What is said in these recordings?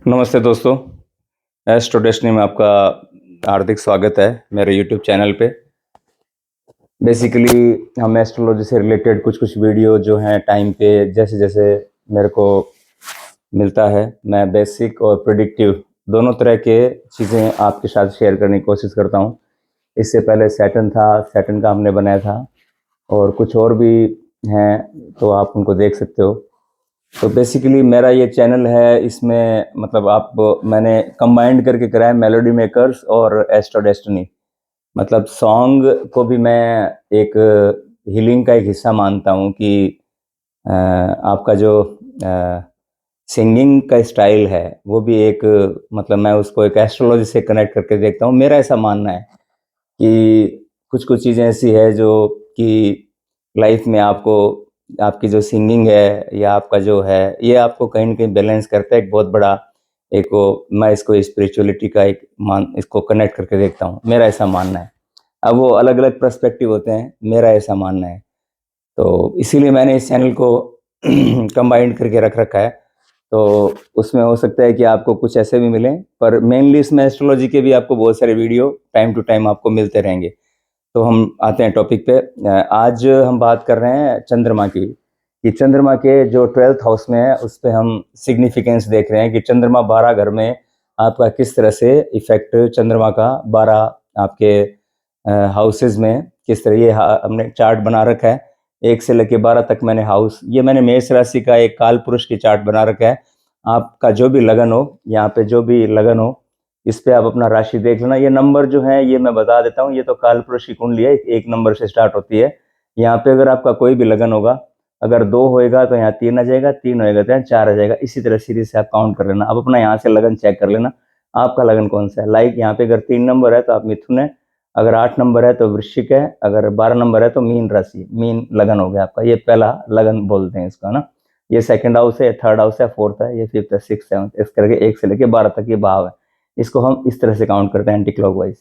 नमस्ते दोस्तों, astro destiny में आपका हार्दिक स्वागत है मेरे यूट्यूब चैनल पे। बेसिकली हम एस्ट्रोलॉजी से रिलेटेड कुछ वीडियो जो हैं टाइम पे जैसे जैसे मेरे को मिलता है, मैं बेसिक और प्रिडिक्टिव दोनों तरह के चीज़ें आपके साथ शेयर करने की कोशिश करता हूँ। इससे पहले सैटर्न था, सैटर्न का हमने बनाया था और कुछ और भी हैं, तो आप उनको देख सकते हो। तो बेसिकली मेरा ये चैनल है, इसमें मतलब आप मैंने कंबाइंड करके करा है मेलोडी मेकर्स और एस्ट्रो डेस्टिनी। मतलब सॉन्ग को भी मैं एक हीलिंग का एक हिस्सा मानता हूँ कि आपका जो सिंगिंग का स्टाइल है वो भी एक मतलब मैं उसको एक एस्ट्रोलॉजी से कनेक्ट करके देखता हूँ। मेरा ऐसा मानना है कि कुछ कुछ चीज़ें ऐसी है जो कि लाइफ में आपको आपकी जो सिंगिंग है या आपका जो है ये आपको कहीं ना कहीं बैलेंस करता है। एक बहुत बड़ा एक वो मैं इसको स्पिरिचुअलिटी का एक मान इसको कनेक्ट करके देखता हूँ, मेरा ऐसा मानना है। अब वो अलग अलग पर्सपेक्टिव होते हैं, मेरा ऐसा मानना है। तो इसीलिए मैंने इस चैनल को कंबाइंड करके रख रखा है। तो उसमें हो सकता है कि आपको कुछ ऐसे भी मिलें, पर मेनली इसमें एस्ट्रोलॉजी के भी आपको बहुत सारे वीडियो टाइम टू टाइम आपको मिलते रहेंगे। तो हम आते हैं टॉपिक पे। आज हम बात कर रहे हैं चंद्रमा की, कि चंद्रमा के जो 12th हाउस में है उस पे हम सिग्निफिकेंस देख रहे हैं कि चंद्रमा 12 घर में आपका किस तरह से इफेक्ट चंद्रमा का 12 आपके हाउसेज में किस तरह ये हमने चार्ट बना रखा है। 1 से लेकर 12 तक मैंने हाउस, ये मैंने मेष राशि का एक काल पुरुष की चार्ट बना रखा है। आपका जो भी लगन हो, यहाँ पे जो भी लगन हो, इस पे आप अपना राशि देख लेना। ये नंबर जो है ये मैं बता देता हूँ, ये तो काल पुरुष की कुंडली है, 1 नंबर से स्टार्ट होती है। यहाँ पे अगर आपका कोई भी लगन होगा, अगर 2 होएगा तो यहाँ 3 आ जाएगा, 3 होएगा तो यहाँ 4 आ जाएगा। इसी तरह सीरीज से आप काउंट कर लेना। आप अपना यहाँ से लगन चेक कर लेना, आपका लगन कौन सा है। लाइक यहाँ पे अगर 3 नंबर है तो आप मिथुन है, अगर 8 नंबर है तो वृश्चिक है, अगर 12 नंबर है तो मीन राशि, मीन लगन हो गया आपका। ये पहला लगन बोलते हैं इसका ना। ये सेकंड हाउस है, थर्ड हाउस है, फोर्थ है, ये फिफ्थ है, सिक्स, सेवंथ, इस करके 1 से लेके 12 तक ये भाव है। इसको हम इस तरह से काउंट करते हैं एंटी क्लॉकवाइज।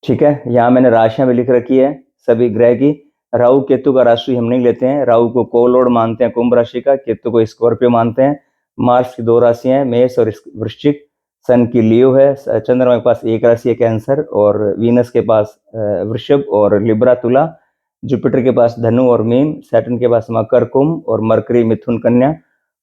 ठीक है, यहाँ मैंने राशियां भी लिख रखी है सभी ग्रह की। राहु केतु का राशि हम नहीं लेते हैं, राहु को कोलोड मानते हैं कुंभ राशि का, केतु को स्कॉर्पियो मानते हैं। मार्स की 2 राशियां हैं, मेष और वृश्चिक। सन की लियो है, चंद्रमा के पास एक राशि है कैंसर, और वीनस के पास वृषभ और लिब्रा तुला। जुपिटर के पास धनु और मीन, सैटर्न के पास मकर कुंभ, और मरकरी मिथुन कन्या।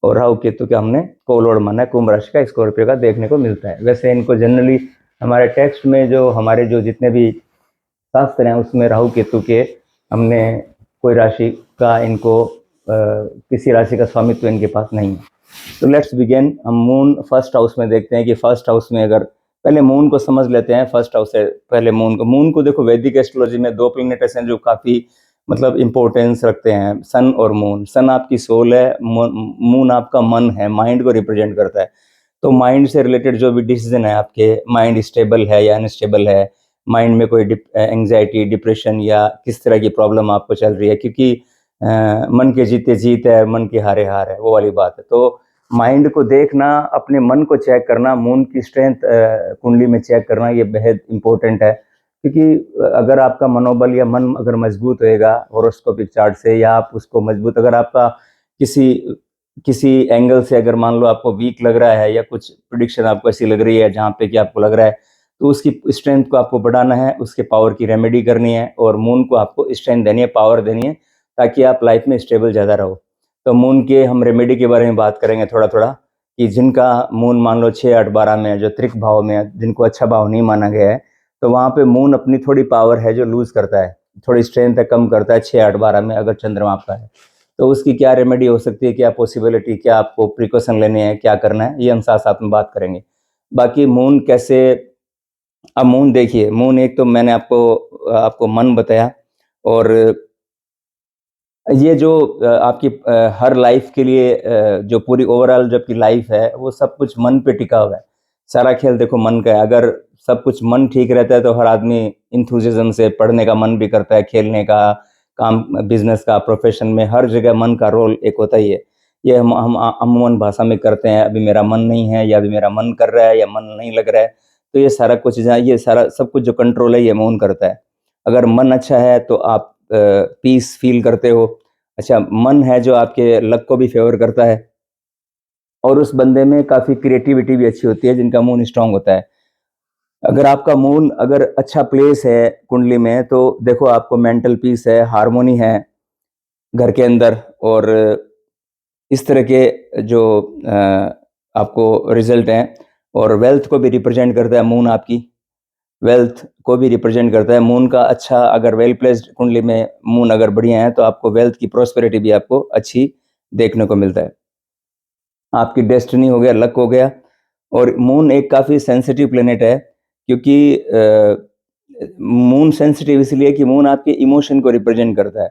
और राहु केतु के हमने कोलोड माना है, कुंभ राशि का, स्कॉर्पियो का देखने को मिलता है। वैसे इनको जनरली हमारे टेक्स्ट में जो हमारे जो जितने भी शास्त्र हैं उसमें राहु केतु के हमने कोई राशि का इनको किसी राशि का स्वामित्व इनके पास नहीं है। तो लेट्स बिगिन। हम मून फर्स्ट हाउस में देखते हैं कि फर्स्ट हाउस में अगर पहले मून को समझ लेते हैं। फर्स्ट हाउस से पहले मून को देखो, वैदिक एस्ट्रोलॉजी में 2 प्लैनेट्स हैं जो काफ़ी मतलब इंपॉर्टेंस रखते हैं, सन और मून। सन आपकी सोल है, मून आपका मन है, माइंड को रिप्रेजेंट करता है। तो माइंड से रिलेटेड जो भी डिसीजन है आपके, माइंड स्टेबल है या अनस्टेबल है, माइंड में कोई एंग्जाइटी, डिप्रेशन या किस तरह की प्रॉब्लम आपको चल रही है, क्योंकि मन के जीते जीत है, मन के हारे हार है, वो वाली बात है। तो माइंड को देखना, अपने मन को चेक करना, मून की स्ट्रेंथ कुंडली में चेक करना, ये बेहद इंपॉर्टेंट है। क्योंकि अगर आपका मनोबल या मन अगर मजबूत रहेगा होरोस्कोपिक चार्ट से, या आप उसको मजबूत, अगर आपका किसी किसी एंगल से अगर मान लो आपको वीक लग रहा है या कुछ प्रिडिक्शन आपको ऐसी लग रही है जहाँ पे कि आपको लग रहा है, तो उसकी स्ट्रेंथ को आपको बढ़ाना है, उसके पावर की रेमेडी करनी है, और मून को आपको स्ट्रेंथ देनी है, पावर देनी है, ताकि आप लाइफ में स्टेबल ज़्यादा रहो। तो मून के हम रेमेडी के बारे में बात करेंगे थोड़ा थोड़ा, कि जिनका मून मान लो 6, 8, 12 में है, जो त्रिक भाव में है, जिनको अच्छा भाव नहीं माना गया है, तो वहाँ पे मून अपनी थोड़ी पावर है जो लूज करता है, थोड़ी स्ट्रेंथ है कम करता है 6, 8, 12 में अगर चंद्रमा आपका है। तो उसकी क्या रेमेडी हो सकती है, क्या पॉसिबिलिटी, क्या आपको प्रिकॉशन लेने हैं, क्या करना है, ये हम साथ साथ में बात करेंगे। बाकी मून कैसे, अब मून देखिए, मून एक तो मैंने आपको आपको मन बताया, और ये जो आपकी हर लाइफ के लिए जो पूरी ओवरऑल जो आपकी लाइफ है वो सब कुछ मन पे टिका हुआ है। सारा खेल देखो मन का है। अगर सब कुछ मन ठीक रहता है तो हर आदमी इंथुजिज्म से पढ़ने का मन भी करता है, खेलने का, काम, बिजनेस का, प्रोफेशन में, हर जगह मन का रोल एक होता ही है। ये हम अमूमन भाषा में करते हैं, अभी मेरा मन नहीं है, या अभी मेरा मन कर रहा है, या मन नहीं लग रहा है। तो ये सारा कुछ, ये सारा सब कुछ जो कंट्रोल है ये मौन करता है। अगर मन अच्छा है तो आप पीस फील करते हो। अच्छा, मन है जो आपके लक को भी फेवर करता है। और उस बंदे में काफ़ी क्रिएटिविटी भी अच्छी होती है जिनका मून स्ट्रांग होता है। अगर आपका मून अगर अच्छा प्लेस है कुंडली में, तो देखो आपको मेंटल पीस है, हार्मोनी है घर के अंदर, और इस तरह के जो आपको रिजल्ट हैं। और वेल्थ को भी रिप्रेजेंट करता है मून, आपकी वेल्थ को भी रिप्रेजेंट करता है मून का। अच्छा अगर वेल प्लेस्ड कुंडली में मून अगर बढ़िया है तो आपको वेल्थ की प्रोस्पेरिटी भी आपको अच्छी देखने को मिलता है। आपकी डेस्टिनी हो गया, लक हो गया। और मून एक काफ़ी सेंसिटिव प्लेनेट है, क्योंकि मून सेंसिटिव इसलिए कि मून आपके इमोशन को रिप्रेजेंट करता है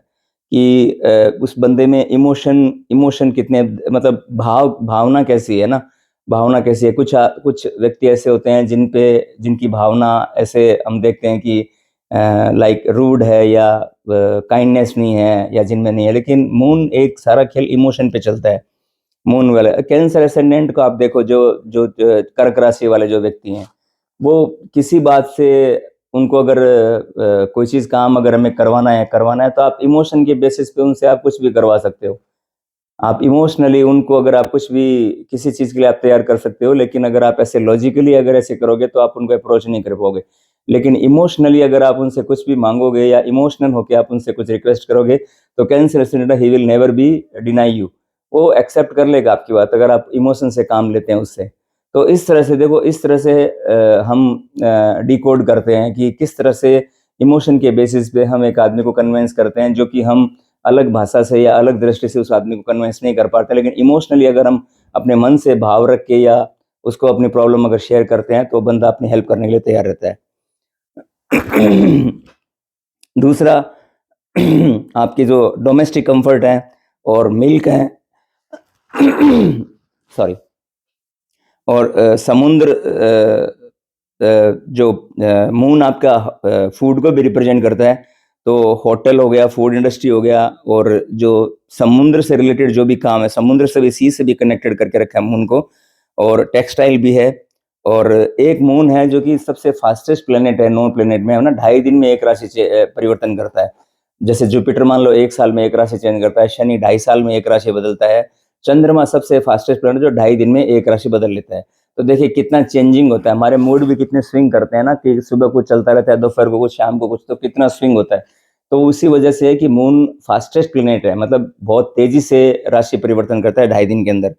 कि उस बंदे में इमोशन कितने, मतलब भावना कैसी है ना, भावना कैसी है। कुछ व्यक्ति ऐसे होते हैं जिनकी भावना ऐसे हम देखते हैं कि लाइक रूड है या काइंडनेस नहीं है या जिनमें नहीं है, लेकिन मून एक सारा खेल इमोशन पे चलता है। मून वाले कैंसर एसेंडेंट को आप देखो, जो कर्क राशि वाले जो व्यक्ति हैं, वो किसी बात से उनको अगर कोई चीज़ काम अगर हमें करवाना है तो आप इमोशन के बेसिस पे उनसे आप कुछ भी करवा सकते हो। आप इमोशनली उनको अगर आप कुछ भी किसी चीज़ के लिए आप तैयार कर सकते हो, लेकिन अगर आप ऐसे लॉजिकली अगर ऐसे करोगे तो आप उनको अप्रोच नहीं कर पाओगे। लेकिन इमोशनली अगर आप उनसे कुछ भी मांगोगे या इमोशनल होके आप उनसे कुछ रिक्वेस्ट करोगे, तो cancer ascendant he will never be deny you. वो एक्सेप्ट कर लेगा आपकी बात, अगर आप इमोशन से काम लेते हैं उससे। तो इस तरह से देखो, इस तरह से हम डिकोड करते हैं कि किस तरह से इमोशन के बेसिस पे हम एक आदमी को कन्विंस करते हैं, जो कि हम अलग भाषा से या अलग दृष्टि से उस आदमी को कन्विंस नहीं कर पाते। लेकिन इमोशनली अगर हम अपने मन से भाव रख के या उसको अपनी प्रॉब्लम अगर शेयर करते हैं, तो बंदा अपनी हेल्प करने के लिए तैयार रहता है। दूसरा, आपकी जो डोमेस्टिक कंफर्ट है और मिल्क है, सॉरी, और समुद्र, जो मून आपका फूड को भी रिप्रेजेंट करता है। तो होटल हो गया, फूड इंडस्ट्री हो गया, और जो समुद्र से रिलेटेड जो भी काम है, समुद्र से भी, सी से भी कनेक्टेड करके रखा है मून को। और टेक्सटाइल भी है। और एक मून है जो कि सबसे फास्टेस्ट प्लेनेट है 9 प्लेनेट में, है ना। 2.5 दिन में एक राशि परिवर्तन करता है। जैसे जुपिटर मान लो 1 साल में एक राशि चेंज करता है, शनि 2.5 साल में एक राशि बदलता है, चंद्रमा सबसे फास्टेस्ट प्लेनेट जो 2.5 दिन में एक राशि बदल लेता है। तो देखिए कितना चेंजिंग होता है, हमारे मूड भी कितने स्विंग करते हैं ना, कि सुबह कुछ चलता रहता है, दोपहर को कुछ, शाम को कुछ, तो कितना स्विंग होता है। तो उसी वजह से है कि मून फास्टेस्ट प्लेनेट है, मतलब बहुत तेजी से राशि परिवर्तन करता है 2.5 दिन के अंदर।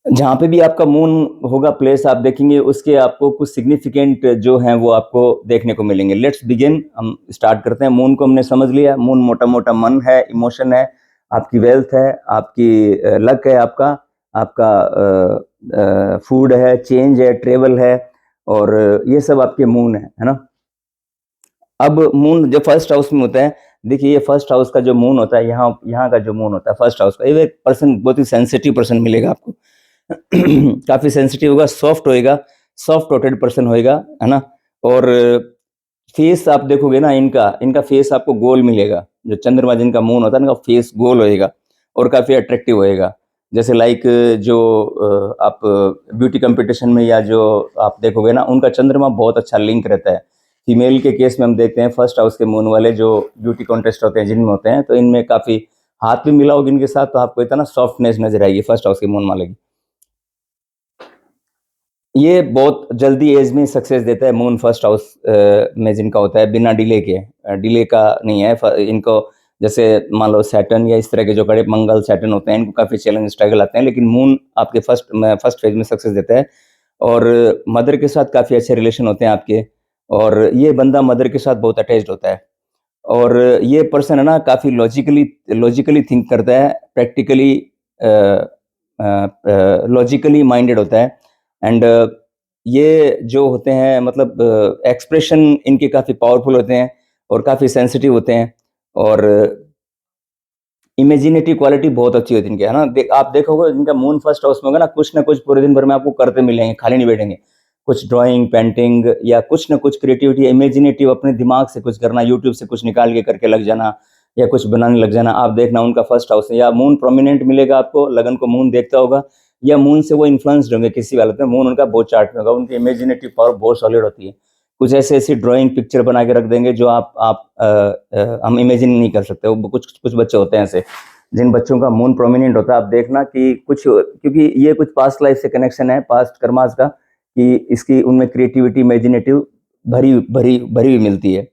जहाँ पे भी आपका मून होगा प्लेस, आप देखेंगे उसके आपको कुछ सिग्निफिकेंट जो हैं वो आपको देखने को मिलेंगे। लेट्स बिगिन, हम स्टार्ट करते हैं। मून को हमने समझ लिया, मून मोटा मोटा मन है, इमोशन है, आपकी वेल्थ है, आपकी लक है, आपका फूड है, चेंज है, ट्रेवल है, और ये सब आपके मून है ना। अब मून जो फर्स्ट हाउस में होता है, देखिए ये फर्स्ट हाउस का जो मून होता है, यहाँ का जो मून होता है फर्स्ट हाउस का, ये पर्सन बहुत ही सेंसिटिव पर्सन मिलेगा आपको। काफी सेंसिटिव होगा, सॉफ्ट होएगा, सॉफ्ट हार्टेड पर्सन होएगा, है ना। और फेस आप देखोगे ना, इनका फेस आपको गोल मिलेगा। जो चंद्रमा जिनका मून होता है, इनका फेस गोल होएगा और काफी अट्रैक्टिव होएगा। जैसे लाइक जो आप ब्यूटी कंपटीशन में या जो आप देखोगे ना, उनका चंद्रमा बहुत अच्छा लिंक रहता है। फीमेल के केस में हम देखते हैं फर्स्ट हाउस के मून वाले जो ब्यूटी कॉन्टेस्ट होते हैं जिनमें होते हैं, तो इनमें काफी हाथ भी मिलाओगे इनके साथ तो आपको इतना सॉफ्टनेस नजर आएगी फर्स्ट हाउस के मून वाले की। ये बहुत जल्दी एज में सक्सेस देता है मून फर्स्ट हाउस में जिनका होता है, बिना डिले के। डिले का नहीं है इनको। जैसे मान लो सैटर्न या इस तरह के जो बड़े मंगल सैटर्न होते हैं, इनको काफ़ी चैलेंज स्ट्रगल आते हैं, लेकिन मून आपके फर्स्ट फेज में सक्सेस देता है। और मदर के साथ काफ़ी अच्छे रिलेशन होते हैं आपके, और ये बंदा मदर के साथ बहुत अटैच्ड होता है। और ये पर्सन है ना, काफ़ी लॉजिकली थिंक करता है, प्रैक्टिकली लॉजिकली माइंडेड होता है। एंड ये जो होते हैं, मतलब एक्सप्रेशन इनके काफ़ी पावरफुल होते हैं और काफ़ी सेंसिटिव होते हैं, और इमेजिनेटिव क्वालिटी बहुत अच्छी होती है इनकी, है ना। आप देखोगे इनका मून फर्स्ट हाउस में होगा ना, कुछ ना कुछ पूरे दिन भर में आपको करते मिलेंगे, खाली नहीं बैठेंगे। कुछ ड्राइंग, पेंटिंग या कुछ ना कुछ क्रिएटिविटी, इमेजिनेटिव, अपने दिमाग से कुछ करना, यूट्यूब से कुछ निकाल के करके लग जाना या कुछ बनाने लग जाना। आप देखना उनका फर्स्ट हाउस है, या मून प्रोमिनेंट मिलेगा आपको, लगन को मून देखता होगा, या मून से वो इन्फ्लुएंस्ड होंगे किसी हालत में। मून उनका बहुत चार्ट में होगा, उनकी इमेजिनेटिव पावर बहुत सॉलिड होती है। कुछ ऐसे ऐसी ड्राइंग पिक्चर बना के रख देंगे जो हम इमेजिन नहीं कर सकते। वो कुछ कुछ बच्चे होते हैं ऐसे, जिन बच्चों का मून प्रोमिनेंट होता है, आप देखना कि कुछ, क्योंकि ये कुछ पास्ट लाइफ से कनेक्शन है, पास्ट कर्मास का, कि इसकी उनमें क्रिएटिविटी, इमेजिनेटिव भरी भरी भरी हुई मिलती है।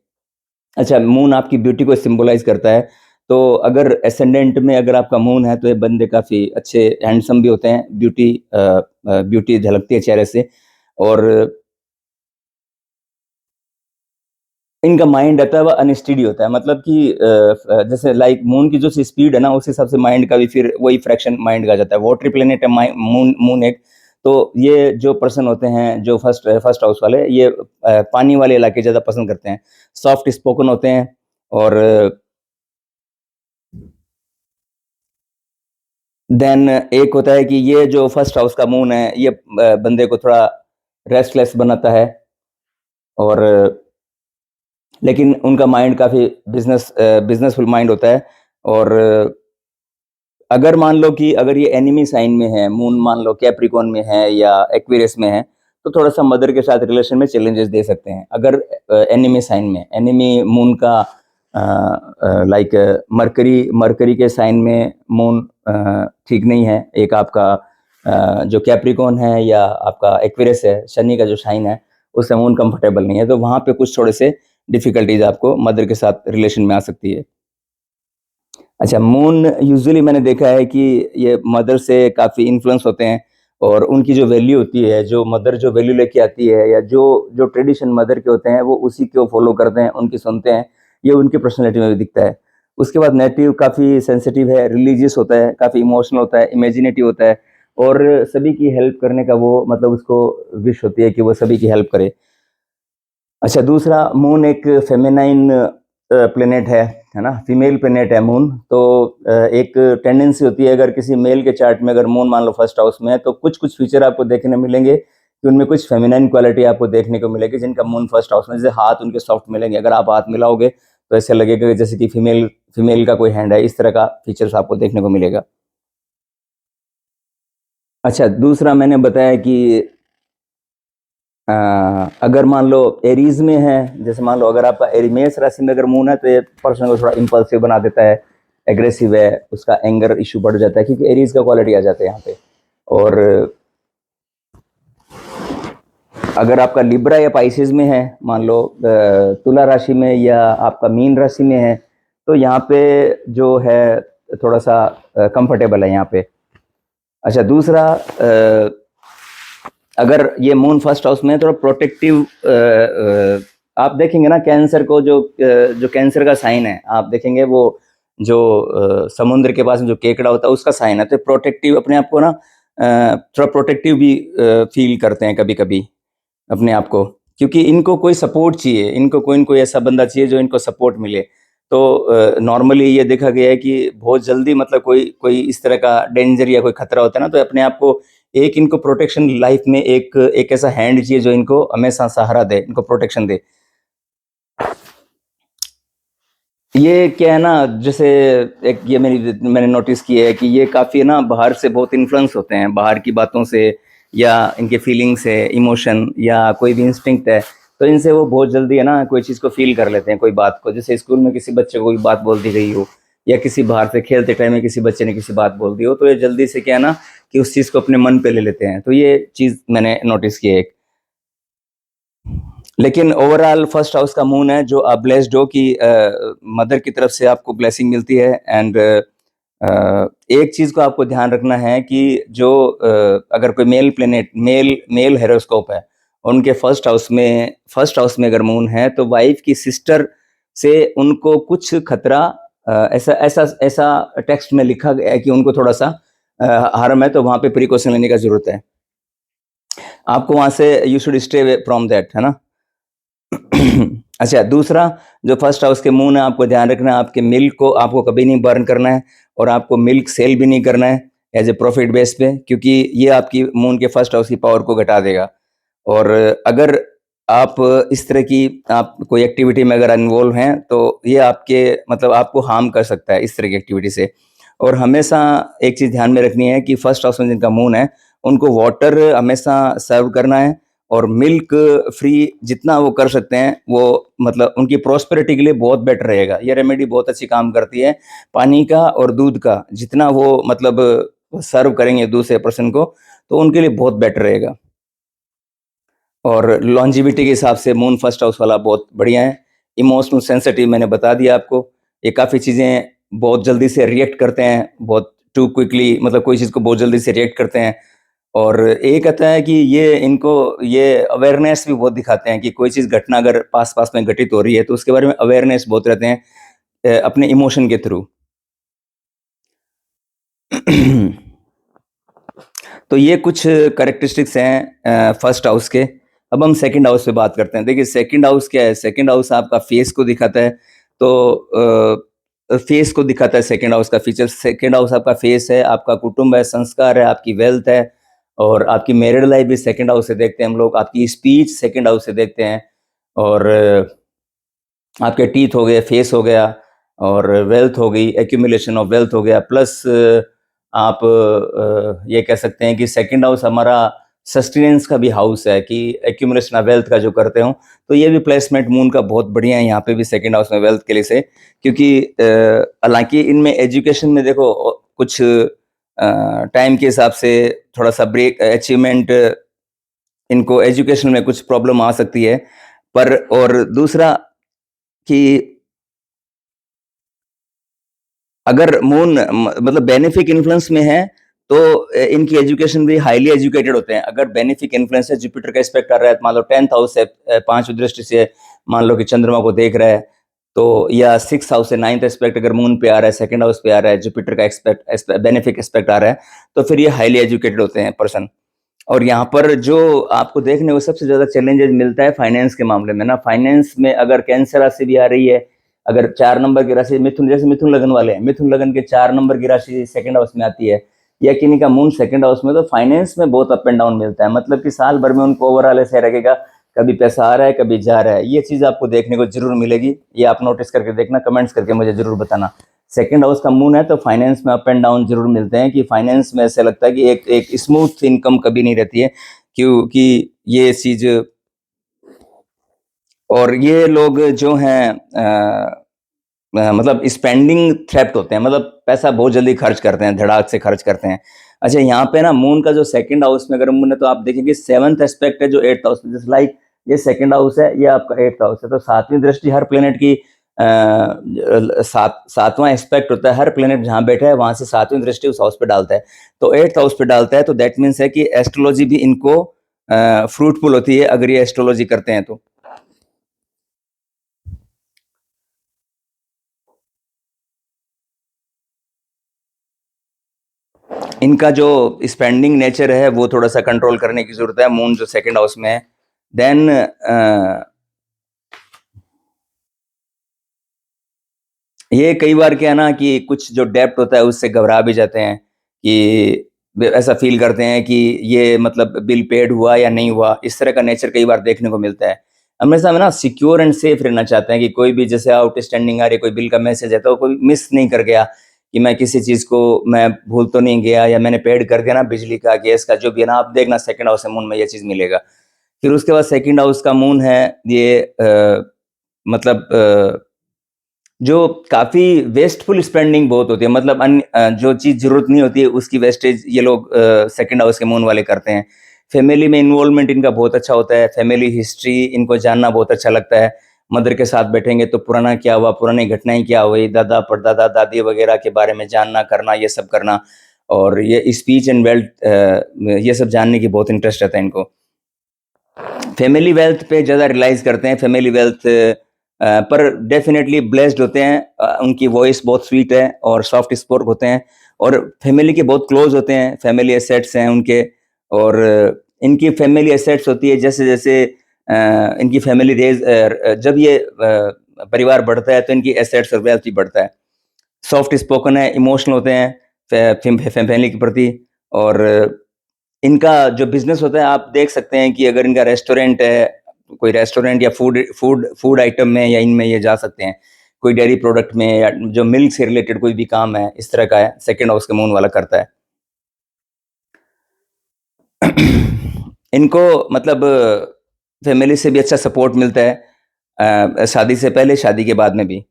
अच्छा, मून आपकी ब्यूटी को सिंबलाइज करता है, तो अगर एसेंडेंट में अगर आपका मून है तो ये बंदे काफ़ी अच्छे हैंडसम भी होते हैं, ब्यूटी झलकती है चेहरे से, और इनका माइंड रहता है वह अनस्टेडी होता है, मतलब कि जैसे लाइक मून की जो स्पीड है ना, उस हिसाब से माइंड का भी फिर वही फ्रैक्शन माइंड का जाता है। वाटर प्लेनेट है मून, एक, तो ये जो पर्सन होते हैं जो फर्स्ट हाउस वाले, ये पानी वाले इलाके ज़्यादा पसंद करते हैं, सॉफ्ट स्पोकन होते हैं, और देन एक होता है कि ये जो फर्स्ट हाउस का मून है, ये बंदे को थोड़ा रेस्टलेस बनाता है, और लेकिन उनका माइंड काफ़ी बिजनेसफुल माइंड होता है। और अगर मान लो कि अगर ये एनिमी साइन में है मून, मान लो कैप्रिकॉन में है या एक्वेरियस में है, तो थोड़ा-सा मदर के साथ रिलेशन में चैलेंजेस दे सकते हैं। अगर एनिमी साइन में, एनिमी मून का लाइक मरकरी के साइन में मून ठीक नहीं है, एक आपका जो कैप्रिकॉन है या आपका एक्वेरियस है, शनि का जो साइन है, उससे मून कंफर्टेबल नहीं है, तो वहाँ पे कुछ थोड़े से डिफ़िकल्टीज़ आपको मदर के साथ रिलेशन में आ सकती है। अच्छा, मून यूजुअली मैंने देखा है कि ये मदर से काफ़ी इन्फ्लुएंस होते हैं, और उनकी जो वैल्यू होती है, जो मदर जो वैल्यू लेके आती है, या जो जो ट्रेडिशन मदर के होते हैं, वो उसी को फॉलो करते हैं, उनकी सुनते हैं, ये उनकी पर्सनैलिटी में भी दिखता है। उसके बाद नेटिव काफ़ी सेंसिटिव है, रिलीजियस होता है, काफ़ी इमोशनल होता है, इमेजिनेटिव होता है, और सभी की हेल्प करने का वो, मतलब उसको विश होती है कि वो सभी की हेल्प करे। अच्छा, दूसरा, मून एक फेमिनाइन प्लैनेट है ना? फीमेल प्लैनेट है मून, तो एक टेंडेंसी होती है, अगर किसी मेल के चार्ट में अगर मून मान लो फर्स्ट हाउस में है, तो कुछ-कुछ फीचर आपको देखने मिलेंगे कि उनमें कुछ फेमिनाइन क्वालिटी आपको देखने को मिलेगी, जिनका मून फर्स्ट हाउस में, जैसे हाथ उनके सॉफ्ट मिलेंगे, अगर आप हाथ मिलाओगे, तो ऐसा लगेगा कि जैसे कि फीमेल का कोई हैंड है, इस तरह का फीचर्स आपको देखने को मिलेगा। अच्छा, दूसरा मैंने बताया कि अगर मान लो एरीज में है, जैसे मान लो अगर आपका मेष राशि में अगर मून है, तो ये पर्सन को थोड़ा इम्पल्सिव बना देता है, एग्रेसिव है, उसका एंगर इशू बढ़ जाता है, क्योंकि एरीज का क्वालिटी आ जाता है यहाँ पे। और अगर आपका लिब्रा या पाइसेस में है, मान लो तुला राशि में या आपका मीन राशि में है, तो यहाँ पे जो है थोड़ा सा कंफर्टेबल है यहाँ पे। अच्छा, दूसरा, अगर ये मून फर्स्ट हाउस में है, थोड़ा प्रोटेक्टिव, आप देखेंगे ना कैंसर को, जो कैंसर का साइन है, आप देखेंगे वो जो समुद्र के पास में जो केकड़ा होता है, उसका साइन है, तो प्रोटेक्टिव, अपने आप को ना थोड़ा प्रोटेक्टिव भी फील करते हैं कभी कभी अपने आप को, क्योंकि इनको कोई सपोर्ट चाहिए, इनको कोई न कोई ऐसा बंदा चाहिए जो इनको सपोर्ट मिले। तो नॉर्मली ये देखा गया है कि बहुत जल्दी, मतलब कोई कोई इस तरह का डेंजर या कोई खतरा होता है ना, तो अपने आप को एक, इनको प्रोटेक्शन लाइफ में एक एक ऐसा हैंड चाहिए जो इनको हमेशा सहारा दे, इनको प्रोटेक्शन दे। ये क्या है ना, जैसे एक ये मैंने नोटिस किया है कि ये काफ़ी ना बाहर से बहुत इन्फ्लुएंस होते हैं, बाहर की बातों से, या इनके फीलिंग्स है, इमोशन, या कोई भी इंस्टिंक्ट है, तो इनसे वो बहुत जल्दी है ना कोई चीज़ को फील कर लेते हैं, कोई बात को, जैसे स्कूल में किसी बच्चे को कोई बात बोल दी गई हो, या किसी बाहर से खेलते टाइम में किसी बच्चे ने किसी बात बोल दी हो, तो ये जल्दी से क्या है ना कि उस चीज़ को अपने मन पे ले लेते हैं, तो ये चीज़ मैंने नोटिस की है एक। लेकिन ओवरऑल फर्स्ट हाउस का मून है, जो आप ब्लेस्ड हो कि मदर की तरफ से आपको ब्लेसिंग मिलती है, एंड एक चीज़ को आपको ध्यान रखना है कि जो अगर कोई मेल प्लेनेट, मेल हेरोस्कोप है, उनके फर्स्ट हाउस में अगर मून है, तो वाइफ की सिस्टर से उनको कुछ खतरा, ऐसा ऐसा ऐसा टेक्स्ट में लिखा गया है कि उनको थोड़ा सा हार्म है, तो वहाँ पे प्रिकॉशन लेने का ज़रूरत है। आपको वहाँ से you should stay away from that, है ना? अच्छा, दूसरा, जो फर्स्ट हाउस के मून है, आपको ध्यान रखना है, आपके मिल्क को आपको कभी नहीं बर्न करना है, और आपको मिल्क सेल भी नहीं करना है एज ए प्रॉफिट बेस पे, क्योंकि ये आपकी मून के फर्स्ट हाउस की पावर को घटा देगा। और अगर आप इस तरह की आप कोई एक्टिविटी में अगर इन्वॉल्व हैं, तो ये आपके, मतलब आपको हार्म कर सकता है इस तरह की एक्टिविटी से। और हमेशा एक चीज़ ध्यान में रखनी है कि फर्स्ट हाउस में जिनका मून है, उनको वाटर हमेशा सर्व करना है, और मिल्क फ्री जितना वो कर सकते हैं वो मतलब उनकी प्रॉस्पेरिटी के लिए बहुत बेटर रहेगा। ये रेमेडी बहुत अच्छी काम करती है। पानी का और दूध का जितना वो मतलब सर्व करेंगे दूसरे पर्सन को तो उनके लिए बहुत बेटर रहेगा। और लॉन्जिविटी के हिसाब से मून फर्स्ट हाउस वाला बहुत बढ़िया है। इमोशनल सेंसिटिव मैंने बता दिया आपको। ये काफ़ी चीज़ें बहुत जल्दी से रिएक्ट करते हैं, बहुत टू क्विकली, मतलब कोई चीज़ को बहुत जल्दी से रिएक्ट करते हैं। और ये कहता है कि ये इनको ये अवेयरनेस भी बहुत दिखाते हैं कि कोई चीज़ घटना अगर पास-पास में घटित हो रही है तो उसके बारे में अवेयरनेस बहुत रहते हैं अपने इमोशन के थ्रू। तो ये कुछ कैरेक्टरिस्टिक्स हैं फर्स्ट हाउस के। अब हम सेकंड हाउस पे बात करते हैं। देखिए सेकंड हाउस क्या है? सेकंड हाउस आपका फेस को दिखाता है। तो फेस को दिखाता है सेकंड हाउस का फीचर। सेकंड हाउस आपका फेस है, आपका कुटुंब है, संस्कार है, आपकी वेल्थ है और आपकी मैरिड लाइफ भी सेकंड हाउस से देखते हैं हम लोग। आपकी स्पीच सेकंड हाउस से देखते हैं और आपके टीथ हो गए, फेस हो गया और वेल्थ हो गई, एक्यूमुलेशन ऑफ वेल्थ हो गया। प्लस आप ये कह सकते हैं कि सेकंड हाउस हमारा सस्टेनेंस का भी हाउस है कि एक्यूमुलेशन ऑफ वेल्थ का जो करते हो। तो ये भी प्लेसमेंट मून का बहुत बढ़िया है यहाँ पे भी सेकंड हाउस में वेल्थ के लिए से। क्योंकि हालांकि इनमें एजुकेशन में देखो कुछ टाइम के हिसाब से थोड़ा सा ब्रेक अचीवमेंट, इनको एजुकेशन में कुछ प्रॉब्लम आ सकती है। पर और दूसरा कि अगर मून मतलब बेनिफिक इन्फ्लुएंस में है तो इनकी एजुकेशन भी हाईली एजुकेटेड होते हैं। अगर बेनिफिक इन्फ्लुएंस है, जुपिटर का एस्पेक्ट आ रहा है, मान लो 10th हाउस से 5वीं दृष्टि से मान लो कि चंद्रमा को देख रहा है तो, या 6th हाउस से 9th एस्पेक्ट अगर मून पे आ रहा है, सेकंड हाउस पे आ रहा है, जुपिटर का एक्सपेक्ट बेनिफिक एस्पेक्ट आ रहा है तो फिर ये हाईली एजुकेटेड होते हैं पर्सन। और यहाँ पर जो आपको देखने को सबसे ज्यादा चैलेंजेस मिलता है फाइनेंस के मामले में ना। फाइनेंस में अगर कैंसर राशि भी आ रही है, अगर 4 नंबर की राशि मिथुन, जैसे मिथुन लगन वाले हैं, मिथुन लगन के 4 नंबर की राशि सेकंड हाउस में आती है या किन्हीं का मून सेकंड हाउस में, तो फाइनेंस में बहुत अप एंड डाउन मिलता है। मतलब कि साल भर में उनको ओवरऑल ऐसे रहेगा, कभी पैसा आ रहा है कभी जा रहा है। ये चीज आपको देखने को जरूर मिलेगी। ये आप नोटिस करके देखना, कमेंट्स करके मुझे जरूर बताना। सेकंड हाउस का मून है तो फाइनेंस में अप एंड डाउन जरूर मिलते हैं कि फाइनेंस में ऐसा लगता है कि एक स्मूथ इनकम कभी नहीं रहती है, क्योंकि ये चीज। और ये लोग जो हैं मतलब स्पेंडिंग थ्रेप्ट होते हैं, मतलब पैसा बहुत जल्दी खर्च करते हैं, धड़ाक से खर्च करते हैं। अच्छा यहाँ पे ना मून का जो सेकंड हाउस में अगर मून है तो आप देखेंगे 7th एस्पेक्ट है जो 8th हाउस में, जैसे लाइक ये सेकंड हाउस है, ये आपका 8th हाउस है। तो 7वीं दृष्टि हर प्लेनेट की सातवां एस्पेक्ट होता है। हर प्लेनेट जहाँ बैठा है वहां से 7वीं दृष्टि उस हाउस पे डालता है, तो 8th हाउस पे डालता है। तो दैट मीन्स है कि एस्ट्रोलॉजी भी इनको फ्रूटफुल होती है अगर ये एस्ट्रोलॉजी करते हैं तो। इनका जो स्पेंडिंग नेचर है वो थोड़ा सा कंट्रोल करने की जरूरत है, मून जो सेकंड हाउस में है। देन ये कई बार क्या है ना कि कुछ जो डेप्ट होता है उससे घबरा भी जाते हैं कि ऐसा फील करते हैं कि ये मतलब बिल पेड हुआ या नहीं हुआ। इस तरह का नेचर कई बार देखने को मिलता है। हमेशा में ना सिक्योर एंड सेफ रहना चाहते हैं कि कोई भी जैसे आउटस्टैंडिंग आ रही है, कोई बिल का मैसेज है तो कोई मिस नहीं कर गया, कि मैं किसी चीज को मैं भूल तो नहीं गया, या मैंने पेड कर दिया ना बिजली का, गैस का, जो भी है ना। आप देखना सेकंड हाउस मून में ये चीज मिलेगा। फिर उसके बाद सेकंड हाउस का मून है ये मतलब जो काफी वेस्टफुल स्पेंडिंग बहुत होती है, मतलब जो चीज जरूरत नहीं होती है उसकी वेस्टेज ये लोग सेकंड हाउस के मून वाले करते हैं। फैमिली में इन्वॉल्वमेंट इनका बहुत अच्छा होता है, फैमिली हिस्ट्री इनको जानना बहुत अच्छा लगता है। मदर के साथ बैठेंगे तो पुराना क्या हुआ, पुरानी घटनाएं क्या हुई, दादा परदादा दादी वगैरह के बारे में जानना करना, ये सब करना। और ये स्पीच एंड वेल्थ ये सब जानने की बहुत इंटरेस्ट रहता है इनको। फैमिली वेल्थ पे ज़्यादा रिलाइज करते हैं। फैमिली वेल्थ पर डेफिनेटली ब्लेस्ड होते हैं। उनकी वॉइस बहुत स्वीट है और सॉफ्ट स्पोक होते हैं और फैमिली के बहुत क्लोज होते हैं। फैमिली एसेट्स हैं उनके, और इनकी फैमिली एसेट्स होती है जैसे जैसे इनकी फैमिली रेज जब ये परिवार बढ़ता है तो इनकी एसेट्स और वेल्थ भी बढ़ता है। सॉफ्ट स्पोकन है, इमोशनल होते हैं फैमिली के प्रति। और इनका जो बिजनेस होता है आप देख सकते हैं कि अगर इनका रेस्टोरेंट है, कोई रेस्टोरेंट या फूड फूड फूड आइटम में या इनमें ये जा सकते हैं। कोई डेयरी प्रोडक्ट में या जो मिल्क से रिलेटेड कोई भी काम है इस तरह का है, सेकंड हाउस के मून वाला करता है। इनको मतलब फैमिली से भी अच्छा सपोर्ट मिलता है, शादी से पहले, शादी के बाद में भी।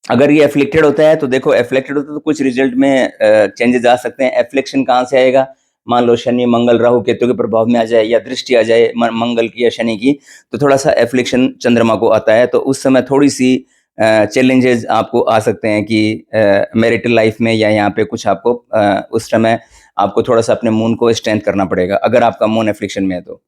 अगर ये एफ्लिक्टेड होता है तो देखो, एफ्लिक्टेड होता है तो कुछ रिजल्ट में चेंजेस आ सकते हैं। एफ्लिक्शन कहाँ से आएगा? मान लो शनि, मंगल, राहु, केतु के प्रभाव में आ जाए या दृष्टि आ जाए मंगल की या शनि की, तो थोड़ा-सा एफ्लिक्शन चंद्रमा को आता है। तो उस समय थोड़ी-सी चैलेंजेस आपको आ सकते हैं कि मैरिटल लाइफ में या यहाँ पे कुछ आपको उस समय आपको थोड़ा-सा अपने मून को स्ट्रेंथ करना पड़ेगा, अगर आपका मून एफ्लिक्शन में है तो।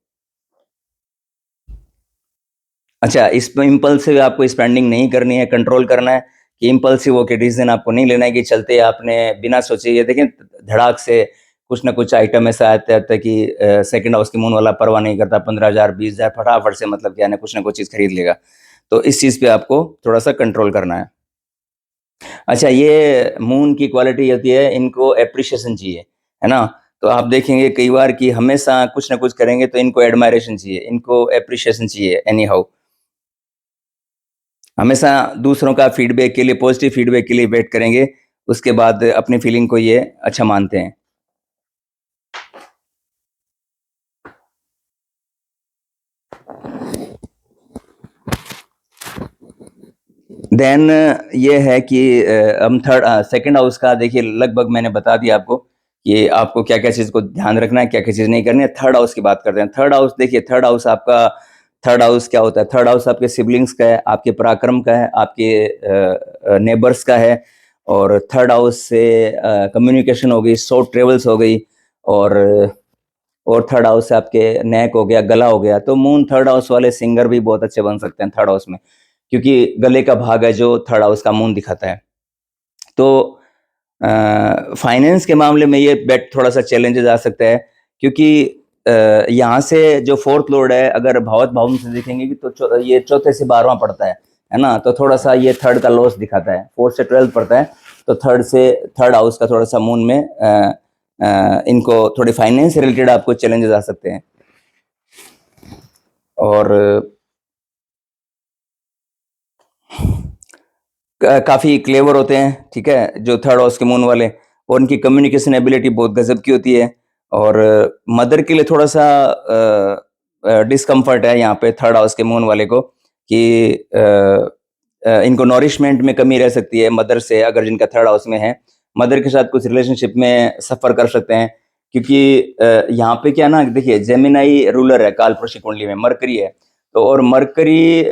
अच्छा, इस पे इम्पल्सिव आपको स्पेंडिंग नहीं करनी है, कंट्रोल करना है कि इम्पल्सिव होके डिसीज़न आपको नहीं लेना है कि चलते आपने बिना सोचे, ये देखें धड़ाक से कुछ ना कुछ आइटम ऐसा आता है कि सेकंड हाउस की मून वाला परवाह नहीं करता, 15,000 20,000 फटाफट से मतलब क्या है ना कुछ ना कुछ चीज़ खरीद लेगा। तो इस चीज़ पे आपको थोड़ा-सा कंट्रोल करना है। अच्छा, ये मून की क्वालिटी होती है, इनको एप्रिसिएशन चाहिए, है ना? तो आप देखेंगे कई बार कि हमेशा कुछ ना कुछ करेंगे तो इनको एडमायरेशन चाहिए, इनको एप्रिसिएशन चाहिए एनी हाउ। हमेशा दूसरों का फीडबैक के लिए, पॉजिटिव फीडबैक के लिए वेट करेंगे, उसके बाद अपनी फीलिंग को ये अच्छा मानते हैं। देन ये है कि हम सेकंड हाउस का देखिए लगभग मैंने बता दिया आपको कि आपको क्या-क्या चीज़ को ध्यान रखना है, क्या-क्या चीज़ नहीं करनी है। थर्ड हाउस की बात करते हैं। थर्ड हाउस देखिए, थर्ड हाउस क्या होता है? थर्ड हाउस आपके सिबलिंग्स का है, आपके पराक्रम का है, आपके नेबर्स का है, और थर्ड हाउस से कम्युनिकेशन हो गई, शॉर्ट ट्रैवल्स हो गई, और थर्ड हाउस से आपके नेक हो गया, गला हो गया। तो मून थर्ड हाउस वाले सिंगर भी बहुत अच्छे बन सकते हैं थर्ड हाउस में, क्योंकि गले का भाग है जो थर्ड हाउस का मून दिखाता है। तो फाइनेंस के मामले में ये बेट थोड़ा-सा चैलेंजेस आ सकता है, क्योंकि यहाँ से जो फोर्थ लॉर्ड है, अगर भावत भवन से देखेंगे कि तो ये चौथे से 12वां पड़ता है ना? तो थोड़ा-सा ये थर्ड का लॉस दिखाता है। फोर्थ से 12th पड़ता है, तो थर्ड हाउस का थोड़ा-सा मून में इनको थोड़े फाइनेंस से रिलेटेड आपको चैलेंजेस आ सकते हैं। और काफ़ी क्लेवर होते हैं, ठीक है? जो थर्ड हाउस के मून वाले, और उनकी कम्युनिकेशन एबिलिटी बहुत गज़ब की होती है, और मदर के लिए थोड़ा-सा डिस्कम्फर्ट है यहाँ पे थर्ड हाउस के मून वाले को कि इनको नॉरिशमेंट में कमी रह सकती है मदर से, अगर जिनका थर्ड हाउस में है। मदर के साथ कुछ रिलेशनशिप में सफ़र कर सकते हैं, क्योंकि यहाँ पे क्या है ना, देखिए जेमिनी रूलर है कालपुरुष की कुंडली में, मरकरी है। तो और मरकरी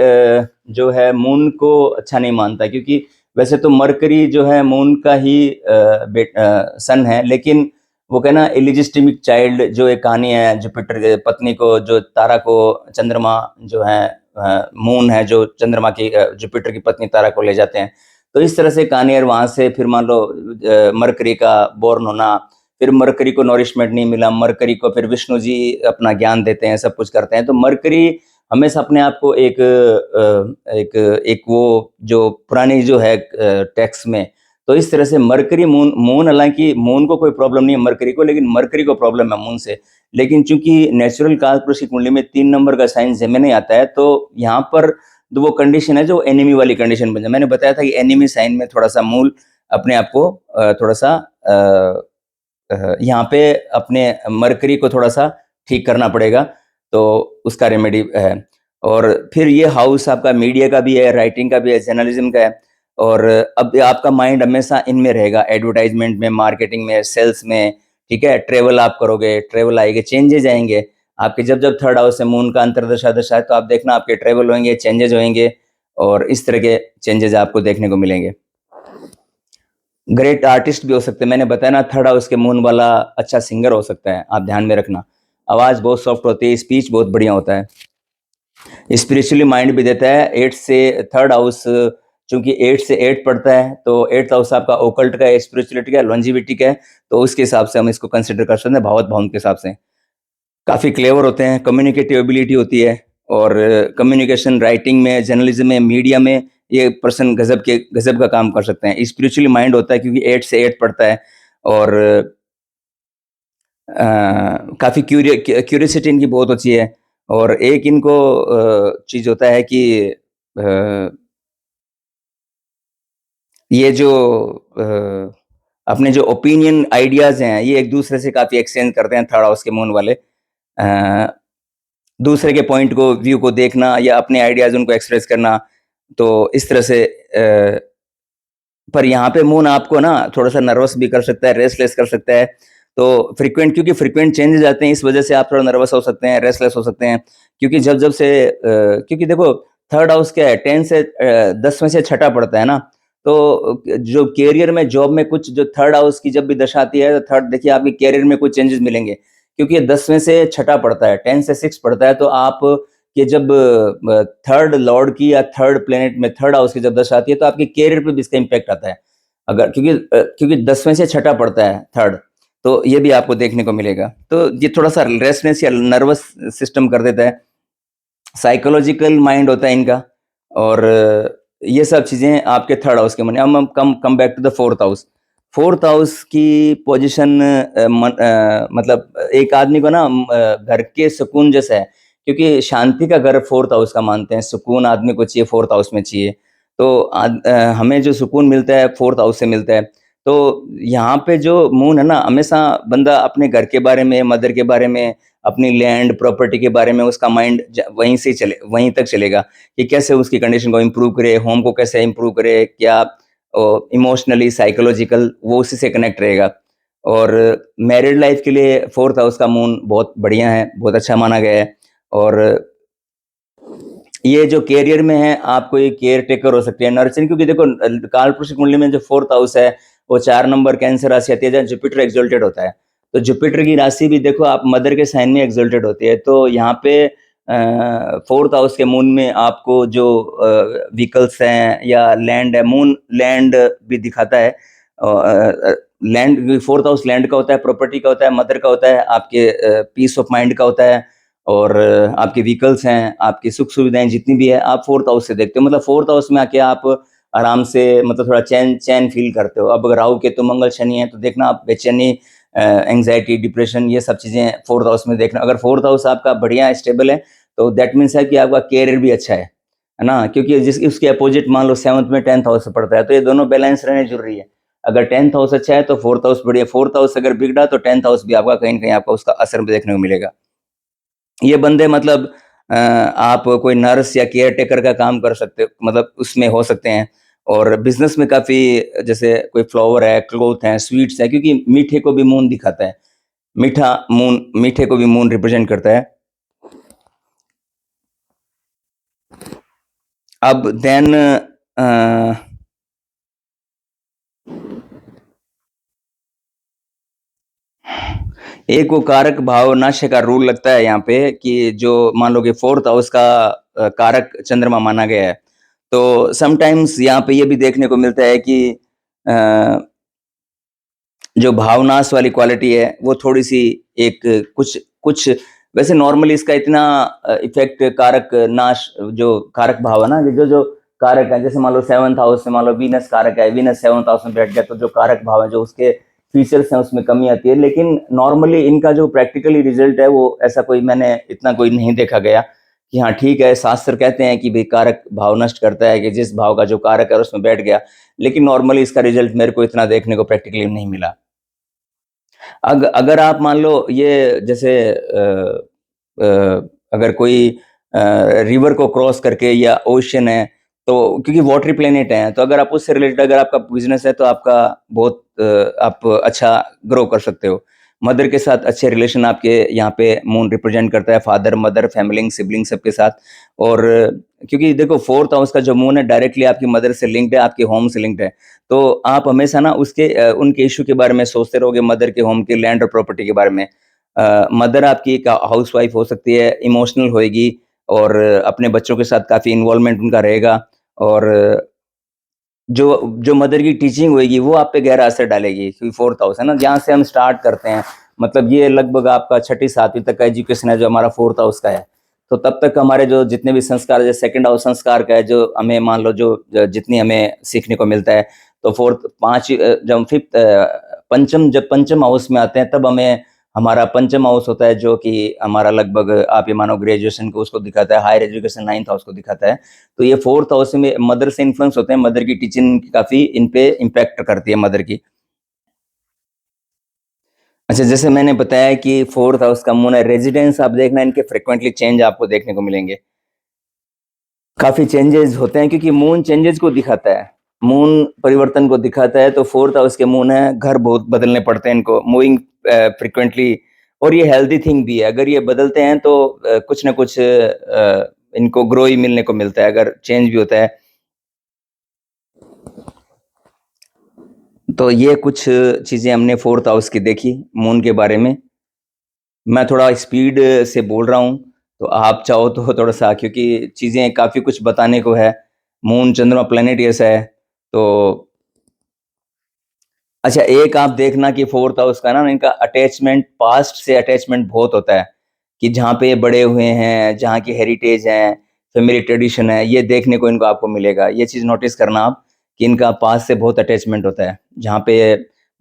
जो है मून को अच्छा नहीं मानता, क्योंकि वैसे तो मरकरी जो है मून का ही सन है, लेकिन वो कहना इलिजिस्टिमिक चाइल्ड जो एक कहानी है, जुपिटर के पत्नी को, जो तारा को चंद्रमा जो है, मून है जो चंद्रमा की जुपिटर की पत्नी तारा को ले जाते हैं। तो इस तरह से कहानी है, वहाँ से फिर मान लो मरकरी का बोर्न होना, फिर मरकरी को नॉरिशमेंट नहीं मिला, मरकरी को फिर विष्णु जी अपना ज्ञान देते हैं, सब कुछ करते हैं। तो मरकरी हमेशा अपने आप को एक एक वो जो पुरानी जो है टेक्स्ट में, तो इस तरह से मरकरी मून मून हालांकि मून को कोई प्रॉब्लम नहीं है मरकरी को, लेकिन मरकरी को प्रॉब्लम है मून से। लेकिन चूंकि नेचुरल कालपुरुष की कुंडली में 3 नंबर का साइन जेमिनी आता है, तो यहाँ पर तो वो कंडीशन है जो एनिमी वाली कंडीशन बन जाए। मैंने बताया था कि एनिमी साइन में थोड़ा सा मूल अपने आप को थोड़ा सा यहाँ पे अपने मरकरी को थोड़ा-सा ठीक करना पड़ेगा, तो उसका रेमेडी है। और फिर ये हाउस आपका मीडिया का भी है, राइटिंग का भी है, जर्नलिज़्म का है, और अब आपका माइंड हमेशा इनमें रहेगा, एडवर्टाइज़मेंट में, मार्केटिंग में, सेल्स में, ठीक है? ट्रैवल आप करोगे, ट्रैवल आएँगे, चेंजेज़ आएँगे। आपके जब-जब थर्ड हाउस से मून का अंतर्दशा-दशा है, तो आप देखना आपके ट्रैवल होंगे, चेंजेज़ होंगे, और इस तरह के चेंजेज़ आपको देखने को मिलेंगे। ग्रेट आर्टिस्ट भी हो सकते हैं। मैंने बताया ना, थर्ड हाउस के मून वाला अच्छा सिंगर हो सकता है, आप ध्यान में रखना। आवाज़ बहुत सॉफ्ट होती है, स्पीच बहुत बढ़िया होता है। स्पिरिचुअली माइंड भी देता है। 8 से थर्ड हाउस, चूँकि 8 से 8 पड़ता है, तो 8th हाउस आपका ओकल्ट का है, स्पिरिचुअलिटी का है, लॉन्जेविटी का है, तो उसके हिसाब से हम इसको कंसिडर कर सकते हैं भावत भावन के हिसाब से। काफ़ी क्लेवर होते हैं, कम्युनिकेटिव एबिलिटी होती है, और कम्युनिकेशन, राइटिंग में, जर्नलिज़्म में, मीडिया में ये पर्सन गज़ब का काम कर सकते हैं। स्पिरिचुअली माइंड होता है, क्योंकि 8 से 8 पड़ता है, और काफ़ी क्यूरियोसिटी इनकी बहुत अच्छी है, और एक इनको चीज़ होता है कि अ, ये जो अपने जो ओपिनियन आइडियाज़ हैं, ये एक-दूसरे से काफ़ी एक्सचेंज करते हैं थर्ड हाउस के मून वाले। दूसरे के पॉइंट को व्यू को देखना या अपने आइडियाज उनको एक्सप्रेस करना, तो इस तरह से पर यहाँ पे मून आपको ना थोड़ा सा नर्वस भी कर सकता है, रेस्टलेस कर सकता है। तो फ्रीक्वेंट, क्योंकि फ्रीक्वेंट चेंजेस आते हैं, इस वजह से आप थोड़ा नर्वस हो सकते हैं, रेस्टलेस हो सकते हैं। क्योंकि जब जब से क्योंकि देखो थर्ड हाउस क्या है, 10 से 10 में से छठा पड़ता है ना, तो जो कैरियर में, जॉब में कुछ जो थर्ड हाउस की जब भी दशा आती है, तो थर्ड देखिए आपके कैरियर में कुछ चेंजेस मिलेंगे, क्योंकि ये 10 में से छठा पड़ता है, 10 से 6 पड़ता है। तो आप कि जब थर्ड लॉर्ड की या थर्ड प्लेनेट में थर्ड हाउस की जब दशा आती है, तो आपके कैरियर पे भी इसका इम्पैक्ट आता है। अगर क्योंकि 10 में से छठा पड़ता है थर्ड, तो ये भी आपको देखने को मिलेगा। तो ये थोड़ा सा रेस्टनेस या नर्वस सिस्टम कर देता है, साइकोलॉजिकल माइंड होता है इनका, और ये सब चीजें आपके थर्ड हाउस के मन। हम come back to the fourth house. Fourth house की पोजीशन मतलब एक आदमी को ना घर के सुकून जैसा है, क्योंकि शांति का घर फोर्थ हाउस का मानते हैं, सुकून आदमी को चाहिए, फोर्थ हाउस में चाहिए। तो हमें जो सुकून मिलता है फोर्थ हाउस से मिलता है। तो यहाँ पे जो मून है ना, हमेशा बंदा अपने घर के बारे में, मदर के बारे में, अपनी लैंड प्रॉपर्टी के बारे में उसका माइंड वहीं से चले, वहीं तक चलेगा कि कैसे उसकी कंडीशन को इम्प्रूव करे, होम को कैसे इम्प्रूव करे, क्या इमोशनली, साइकोलॉजिकल, वो उसी से कनेक्ट रहेगा। और मैरिड लाइफ के लिए फोर्थ हाउस का मून बहुत बढ़िया है, बहुत अच्छा माना गया है। और ये जो कैरियर में है, आपको ये केयर टेकर हो सकती है, नर्चरिंग, क्योंकि देखो काल पुरुष कुंडली में जो फोर्थ हाउस है वो 4 नंबर कैंसर राशि आती है, जहाँ जुपिटर एक्सल्टेड होता है। तो जुपिटर की राशि भी देखो आप मदर के साइन में एक्सल्टेड होती है। तो यहाँ पे फोर्थ हाउस के मून में आपको जो व्हीकल्स हैं या लैंड है, मून लैंड भी दिखाता है। लैंड, फोर्थ हाउस लैंड का होता है, प्रॉपर्टी का होता है, मदर का होता है, आपके पीस ऑफ माइंड का होता है, और आपके व्हीकल्स हैं, आपकी सुख सुविधाएं जितनी भी है, आप फोर्थ हाउस से देखते हो। मतलब फोर्थ हाउस में आके आप आराम से, मतलब थोड़ा चैन चैन फील करते हो। अब अगर राहु केतु मंगल शनि है, तो देखना आप बेचैनी, एंग्जाइटी, डिप्रेशन, ये सब चीजें फोर्थ हाउस में देखना। अगर फोर्थ हाउस आपका बढ़िया स्टेबल है, तो दैट मीन्स है कि आपका कैरियर भी अच्छा है ना, क्योंकि जिस उसके अपोजिट मान लो 7th में 10th हाउस पड़ता है, तो ये दोनों बैलेंस रहने जरूरी है। अगर 10th हाउस अच्छा है तो फोर्थ हाउस बढ़िया, फोर्थ हाउस अगर बिगड़ा तो 10th हाउस भी आपका कहीं ना कहीं आपका उसका असर भी देखने को मिलेगा। ये बंदे मतलब आप कोई नर्स या केयर टेकर का काम कर सकते हो, मतलब उसमें हो सकते हैं। और बिजनेस में काफी, जैसे कोई फ्लावर है, क्लोथ है, स्वीट्स है, क्योंकि मीठे को भी मून दिखाता है, मीठा मून, मीठे को भी मून रिप्रेजेंट करता है। अब देन एक वो कारक भाव नाश्य का रूल लगता है यहाँ पे, कि जो मान लो कि फोर्थ हाउस का कारक चंद्रमा माना गया है। तो समटाइम्स यहाँ पे ये भी देखने को मिलता है कि जो भावनाश वाली क्वालिटी है वो थोड़ी सी, एक कुछ कुछ वैसे नॉर्मली इसका इतना इफेक्ट, कारक नाश, जो कारक भाव है ना, जो कारक है, जैसे मान लो 7th हाउस में मान लो वीनस कारक है, वीनस 7th हाउस में बैठ गया, तो जो कारक भाव है, जो उसके फीचर्स हैं, उसमें कमी आती है। लेकिन नॉर्मली इनका जो प्रैक्टिकली रिजल्ट है, वो ऐसा कोई मैंने इतना कोई नहीं देखा गया कि हाँ ठीक है, शास्त्र कहते हैं कि भाई कारक भाव नष्ट करता है, कि जिस भाव का जो कारक है उसमें बैठ गया, लेकिन नॉर्मली इसका रिजल्ट मेरे को इतना देखने को प्रैक्टिकली नहीं मिला। अगर आप मान लो ये जैसे अगर कोई रिवर को क्रॉस करके या ओशन है, तो क्योंकि वाटरी प्लेनेट है, तो अगर आप उससे रिलेटेड अगर आपका बिजनेस है, तो आपका बहुत आप अच्छा ग्रो कर सकते हो। मदर के साथ अच्छे रिलेशन आपके यहाँ पे मून रिप्रेजेंट करता है, फादर, मदर, फैमिली, सिबलिंग सबके साथ। और क्योंकि देखो फोर्थ हाउस का जो मून है डायरेक्टली आपकी मदर से लिंक्ड है, आपके होम से लिंक्ड है। तो आप हमेशा ना उसके उनके इश्यू के बारे में सोचते रहोगे, मदर के होम के लैंड और प्रॉपर्टी के बारे में। मदर आपकी एक हाउस वाइफ हो सकती है, इमोशनल होएगी, और अपने बच्चों के साथ काफ़ी इन्वॉल्वमेंट उनका रहेगा। और जो जो मदर की टीचिंग होएगी वो आप पे गहरा असर डालेगी, क्योंकि फोर्थ हाउस है ना, जहाँ से हम स्टार्ट करते हैं। मतलब ये लगभग आपका 6ठी 7वीं तक का एजुकेशन है जो हमारा फोर्थ हाउस का है। तो तब तक हमारे जो जितने भी संस्कार, जैसे सेकंड हाउस संस्कार का है, जो हमें मान लो जो जितनी हमें सीखने को मिलता है, तो फोर्थ, पांच, जब फिफ्थ, पंचम, जब पंचम हाउस में आते हैं, तब हमें हमारा पंचम हाउस होता है, जो कि हमारा लगभग आप ये मानो ग्रेजुएशन को उसको दिखाता है, हायर एजुकेशन 9th हाउस को दिखाता है। तो ये फोर्थ हाउस में मदर से इन्फ्लुएंस होते हैं, मदर की टीचिंग काफी इन पे इम्पैक्ट करती है, मदर की। अच्छा, जैसे मैंने बताया कि फोर्थ हाउस का मून है, रेजिडेंस आप देखना, इनके फ्रिक्वेंटली चेंज आपको देखने को मिलेंगे, काफी चेंजेस होते हैं क्योंकि मून चेंजेस को दिखाता है, मून परिवर्तन को दिखाता है। तो फोर्थ हाउस के मून है, घर बहुत बदलने पड़ते हैं इनको, मूविंग फ्रिक्वेंटली, और ये हेल्दी थिंग भी है। अगर ये बदलते हैं तो कुछ ना कुछ इनको ग्रो ही मिलने को मिलता है, अगर चेंज भी होता है। तो ये कुछ चीजें हमने फोर्थ हाउस की देखी मून के बारे में। मैं थोड़ा स्पीड से बोल रहा हूँ, तो आप चाहो तो थोड़ा सा, क्योंकि चीजें काफी कुछ बताने को है। मून, चंद्रमा, प्लेनेट ये है। तो अच्छा, एक आप देखना कि फोर्थ हाउस का ना, इनका अटैचमेंट, पास्ट से अटैचमेंट बहुत होता है, कि जहाँ पे ये बड़े हुए हैं, जहाँ की हेरिटेज है, फैमिली ट्रेडिशन है, ये देखने को इनको आपको मिलेगा। ये चीज नोटिस करना आप, कि इनका पास्ट से बहुत अटैचमेंट होता है, जहाँ पे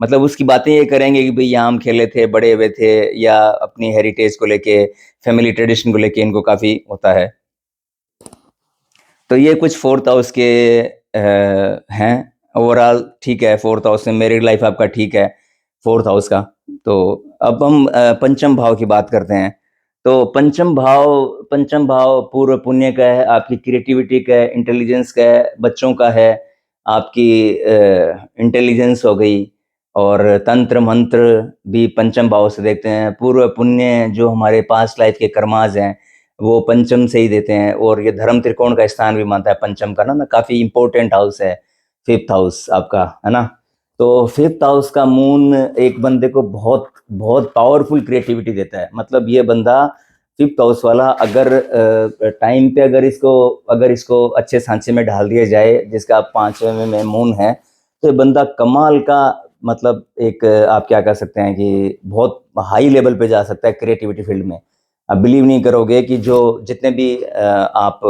मतलब उसकी बातें ये करेंगे कि भाई यहाँ हम खेले थे, बड़े हुए थे, या अपनी हेरिटेज को लेके, फैमिली ट्रेडिशन को लेके इनको काफी होता है। तो ये कुछ फोर्थ हाउस के हैं। ओवरऑल ठीक है, फोर्थ हाउस में मैरिड लाइफ आपका ठीक है, फोर्थ हाउस का। तो अब हम पंचम भाव की बात करते हैं। तो पंचम भाव पूर्व पुण्य का है, आपकी क्रिएटिविटी का है, इंटेलिजेंस का है, बच्चों का है, आपकी इंटेलिजेंस हो गई। और तंत्र मंत्र भी पंचम भाव से देखते हैं। पूर्व पुण्य जो हमारे पास्ट लाइफ के कर्माज हैं, वो पंचम से ही देते हैं। और ये धर्म त्रिकोण का स्थान भी मानता है पंचम का ना, काफी इंपॉर्टेंट हाउस है फिफ्थ हाउस आपका, है ना। तो फिफ्थ हाउस का मून एक बंदे को बहुत बहुत पावरफुल क्रिएटिविटी देता है। मतलब ये बंदा फिफ्थ हाउस वाला, अगर टाइम पे अगर इसको अच्छे सांचे में ढाल दिया जाए, जिसका 5वें में मून है, तो ये बंदा कमाल का, मतलब एक आप क्या कह सकते हैं कि बहुत हाई लेवल पे जा सकता है क्रिएटिविटी फील्ड में। आप बिलीव नहीं करोगे कि जो जितने भी आप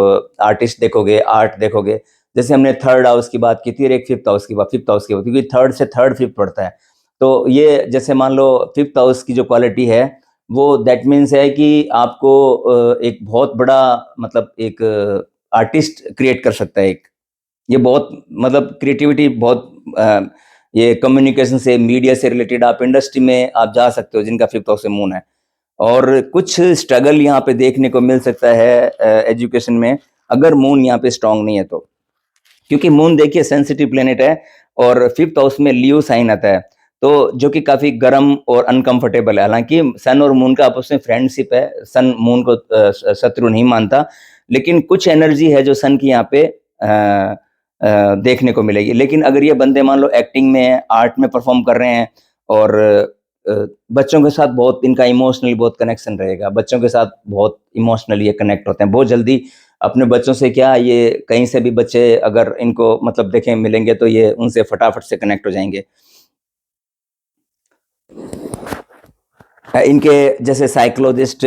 आर्टिस्ट देखोगे, आर्ट देखोगे, जैसे हमने थर्ड हाउस की बात की थी और एक फिफ्थ हाउस की बात, क्योंकि थर्ड से थर्ड फिफ्थ पड़ता है। तो ये जैसे मान लो फिफ्थ हाउस की जो क्वालिटी है, वो दैट मीन्स है कि आपको एक बहुत बड़ा, मतलब एक आर्टिस्ट क्रिएट कर सकता है। एक ये बहुत, मतलब क्रिएटिविटी बहुत ये कम्युनिकेशन से, मीडिया से रिलेटेड, आप इंडस्ट्री में आप जा सकते हो जिनका फिफ्थ हाउस से मून है। और कुछ स्ट्रगल यहाँ पे देखने को मिल सकता है एजुकेशन में, अगर मून यहाँ पे स्ट्रांग नहीं है तो। क्योंकि मून देखिए सेंसिटिव प्लेनेट है, और फिफ्थ हाउस में लियो साइन आता है, तो जो कि काफी गर्म और अनकंफर्टेबल है। हालांकि सन और मून का आपस में फ्रेंडशिप है, सन मून को शत्रु नहीं मानता, लेकिन कुछ एनर्जी है जो सन की यहाँ पे देखने को मिलेगी। लेकिन अगर ये बंदे मान लो एक्टिंग में, आर्ट में परफॉर्म कर रहे हैं, और बच्चों के साथ बहुत इनका इमोशनली बहुत कनेक्शन रहेगा, बच्चों के साथ बहुत इमोशनली ये कनेक्ट होते हैं बहुत जल्दी अपने बच्चों से। क्या ये कहीं से भी बच्चे अगर इनको मतलब देखें, मिलेंगे, तो ये उनसे फटाफट से कनेक्ट हो जाएंगे। इनके जैसे साइकोलॉजिस्ट,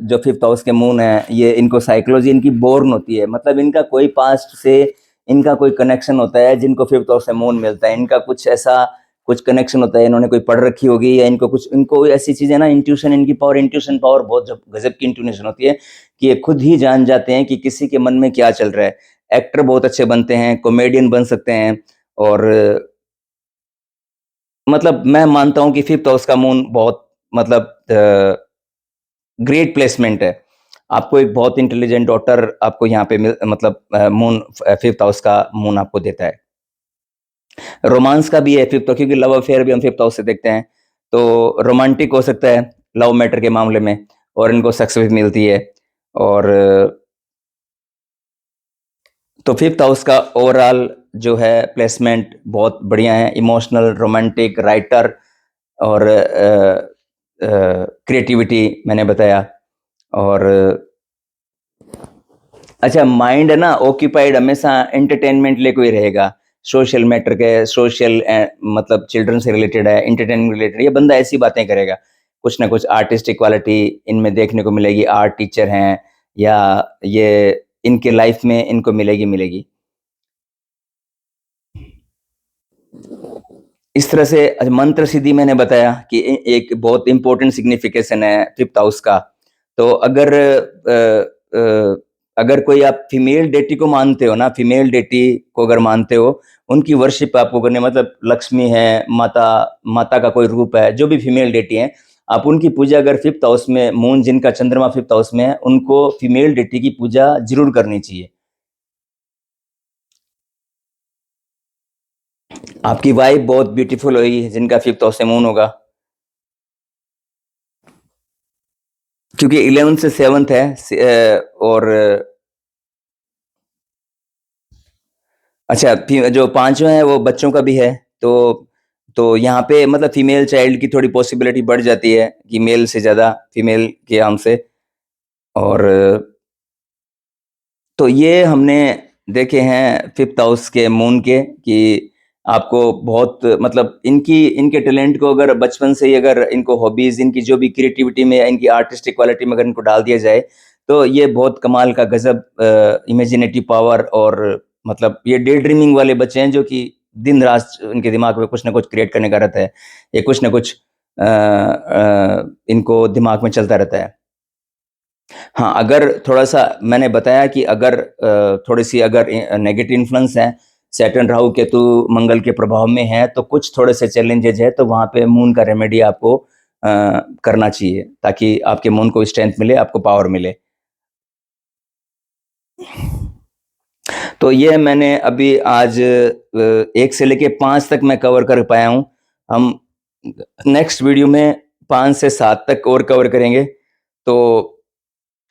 जो फिफ्थ हाउस के मून है, ये इनको साइकोलॉजी इनकी बोर्न होती है, मतलब इनका कोई पास्ट से इनका कोई कनेक्शन होता है। जिनको फिफ्थ हाउस से मून मिलता है, इनका कुछ ऐसा कुछ कनेक्शन होता है, इन्होंने कोई पढ़ रखी होगी, या इनको कुछ, इनको ऐसी चीजें ना, इंट्यूशन, इनकी पावर, इंट्यूशन पावर बहुत गजब की इंट्यूशन होती है, कि ये खुद ही जान जाते हैं कि किसी के मन में क्या चल रहा है। एक्टर बहुत अच्छे बनते हैं, कॉमेडियन बन सकते हैं। और मतलब मैं मानता हूँ कि फिफ्थ हाउस का मून बहुत, मतलब ग्रेट प्लेसमेंट है। आपको एक बहुत इंटेलिजेंट डॉटर आपको यहाँ पे मतलब मून, फिफ्थ हाउस का मून आपको देता है। रोमांस का भी है फिफ्थ, क्योंकि लव अफेयर भी हम फिफ्थ हाउस से देखते हैं, तो रोमांटिक हो सकता है लव मैटर के मामले में, और इनको सक्सेस मिलती है। और तो फिफ्थ हाउस का ओवरऑल जो है प्लेसमेंट बहुत बढ़िया है, इमोशनल, रोमांटिक, राइटर, और क्रिएटिविटी मैंने बताया। और अच्छा, माइंड है ना ऑक्यूपाइड, हमेशा एंटरटेनमेंट ले कोई रहेगा, सोशल मैटर के, सोशल मतलब चिल्ड्रन से रिलेटेड है, एंटरटेनमेंट रिलेटेड, ये बंदा ऐसी बातें करेगा। कुछ ना कुछ आर्टिस्टिक क्वालिटी इनमें देखने को मिलेगी, आर्ट टीचर हैं, या ये इनके लाइफ में इनको मिलेगी मिलेगी। इस तरह से मंत्र सिद्धि मैंने बताया कि एक बहुत इंपॉर्टेंट सिग्निफिकेशन है फिफ्थ हाउस का। तो अगर अगर कोई आप फीमेल डेटी को मानते हो ना, फीमेल डेटी को अगर मानते हो, उनकी वर्शिप आपको करनी, मतलब लक्ष्मी है, माता का कोई रूप है, जो भी फीमेल डेटी है, आप उनकी पूजा अगर 5th हाउस में मून जिनका चंद्रमा 5th हाउस में है, उनको फीमेल डेटी की पूजा जरूर करनी चाहिए। आपकी वाइफ बहुत ब्यूटीफुल होगी जिनका 5th हाउस से मून होगा, क्योंकि 11 से 7th है और अच्छा जो 5वां है वो बच्चों का भी है, तो यहाँ पे मतलब फीमेल चाइल्ड की थोड़ी पॉसिबिलिटी बढ़ जाती है कि मेल से ज्यादा फीमेल के आम से। और तो ये हमने देखे हैं 5th हाउस के मून के कि आपको बहुत मतलब इनके टैलेंट को अगर बचपन से ही अगर इनको हॉबीज, इनकी जो भी क्रिएटिविटी में, इनकी आर्टिस्टिक क्वालिटी में अगर इनको डाल दिया जाए, तो ये बहुत कमाल का गजब इमेजिनेटिव पावर, और मतलब ये डे ड्रीमिंग वाले बच्चे हैं जो कि दिन रात इनके दिमाग में कुछ ना कुछ क्रिएट करने का रहता है, ये कुछ ना कुछ इनको दिमाग में चलता रहता है। हाँ, अगर थोड़ा-सा मैंने बताया कि अगर थोड़ी-सी अगर नेगेटिव इन्फ्लुएंस है, सैटर्न, राहु, केतु, मंगल के प्रभाव में है, तो कुछ थोड़े से चैलेंजेज है, तो वहाँ पे मून का रेमेडी आपको करना चाहिए, ताकि आपके मून को स्ट्रेंथ मिले, आपको पावर मिले। तो ये मैंने अभी आज 1 से लेके 5 तक मैं कवर कर पाया हूँ। हम नेक्स्ट वीडियो में 5 से 7 तक और कवर करेंगे। तो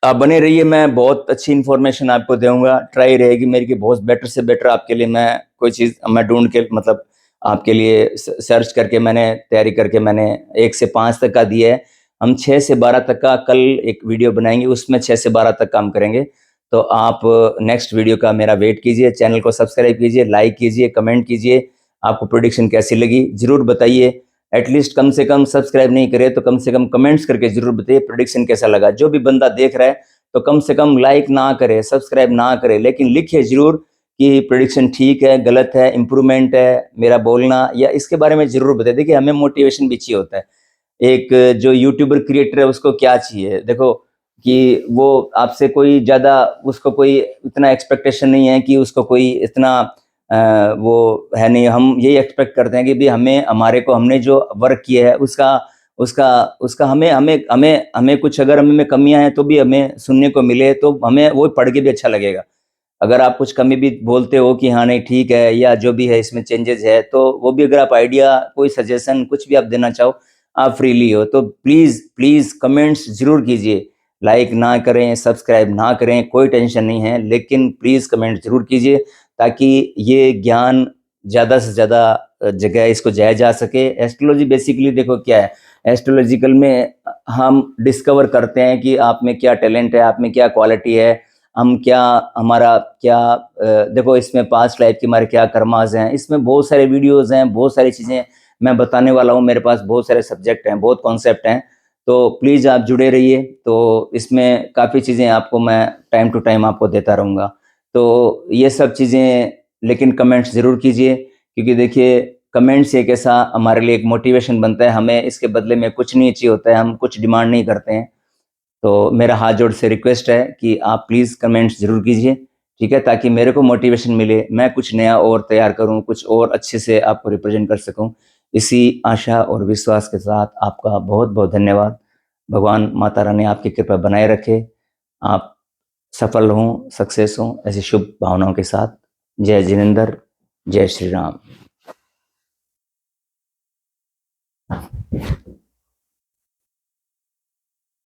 आप बने रहिए, मैं बहुत अच्छी इन्फॉर्मेशन आपको दूंगा। ट्राई रहेगी मेरी कि बहुत बेटर से बेटर आपके लिए मैं कोई चीज़ मैं ढूंढ के मतलब आपके लिए सर्च करके मैंने तैयारी करके मैंने 1 से 5 तक का दिया है। हम 6 से 12 तक का कल एक वीडियो बनाएंगे, उसमें 6 से 12 तक काम करेंगे। तो आप नेक्स्ट वीडियो का मेरा वेट कीजिए, चैनल को सब्सक्राइब कीजिए, लाइक कीजिए, कमेंट कीजिए। आपको प्रोडिक्शन कैसी लगी ज़रूर बताइए। एटलीस्ट कम से कम सब्सक्राइब नहीं करे तो कम से कम कमेंट्स करके जरूर बताइए प्रेडिक्शन कैसा लगा। जो भी बंदा देख रहा है तो कम से कम लाइक ना करे, सब्सक्राइब ना करे, लेकिन लिखिए जरूर कि प्रेडिक्शन ठीक है, गलत है, इंप्रूवमेंट है मेरा बोलना, या इसके बारे में जरूर बताइए। देखिए हमें मोटिवेशन भी चाहिए होता है। एक जो यूट्यूबर क्रिएटर है उसको क्या चाहिए, देखो कि वो आपसे कोई ज्यादा, उसको कोई इतना एक्सपेक्टेशन नहीं है कि उसको कोई इतना वो है नहीं। हम यही एक्सपेक्ट करते हैं कि भी हमें हमारे को हमने जो वर्क किया है उसका उसका उसका हमें हमें हमें हमें कुछ अगर हमें कमियां हैं तो भी हमें सुनने को मिले, तो हमें वो पढ़ के भी अच्छा लगेगा। अगर आप कुछ कमी भी बोलते हो कि हाँ नहीं ठीक है, या जो भी है इसमें चेंजेस है, तो वो भी अगर आप आइडिया, कोई सजेशन, कुछ भी आप देना चाहो, आप फ्रीली हो। तो प्लीज़ प्लीज़ कमेंट्स ज़रूर कीजिए। लाइक ना करें, सब्सक्राइब ना करें, कोई टेंशन नहीं है, लेकिन प्लीज़ कमेंट ज़रूर कीजिए, ताकि ये ज्ञान ज़्यादा से ज़्यादा जगह इसको जाया जा सके। एस्ट्रोलॉजी बेसिकली देखो क्या है, एस्ट्रोलॉजिकल में हम डिस्कवर करते हैं कि आप में क्या टैलेंट है, आप में क्या क्वालिटी है, हम क्या, हमारा क्या देखो इसमें पास्ट लाइफ के हमारे क्या कर्मास हैं। इसमें बहुत सारे वीडियोस हैं, बहुत सारी चीज़ें मैं बताने वाला हूँ। मेरे पास बहुत सारे सब्जेक्ट हैं, बहुत कॉन्सेप्ट हैं, तो प्लीज़ आप जुड़े रहिए। तो इसमें काफ़ी चीज़ें आपको मैं टाइम टू टाइम आपको देता रहूँगा। तो ये सब चीज़ें, लेकिन कमेंट्स ज़रूर कीजिए, क्योंकि देखिए कमेंट से एक ऐसा हमारे लिए एक मोटिवेशन बनता है। हमें इसके बदले में कुछ नहीं चाहिए होता है, हम कुछ डिमांड नहीं करते हैं। तो मेरा हाथ जोड़ से रिक्वेस्ट है कि आप प्लीज़ कमेंट्स ज़रूर कीजिए, ठीक है, ताकि मेरे को मोटिवेशन मिले, मैं कुछ नया और तैयार करूं, कुछ और अच्छे से आपको रिप्रेजेंट कर सकूं। इसी आशा और विश्वास के साथ आपका बहुत बहुत धन्यवाद। भगवान माता रानी आपकी कृपा बनाए रखे, आप सफल हों, सक्सेस हों, ऐसी शुभ भावनाओं के साथ। जय जिनेंद्र, जय श्री राम।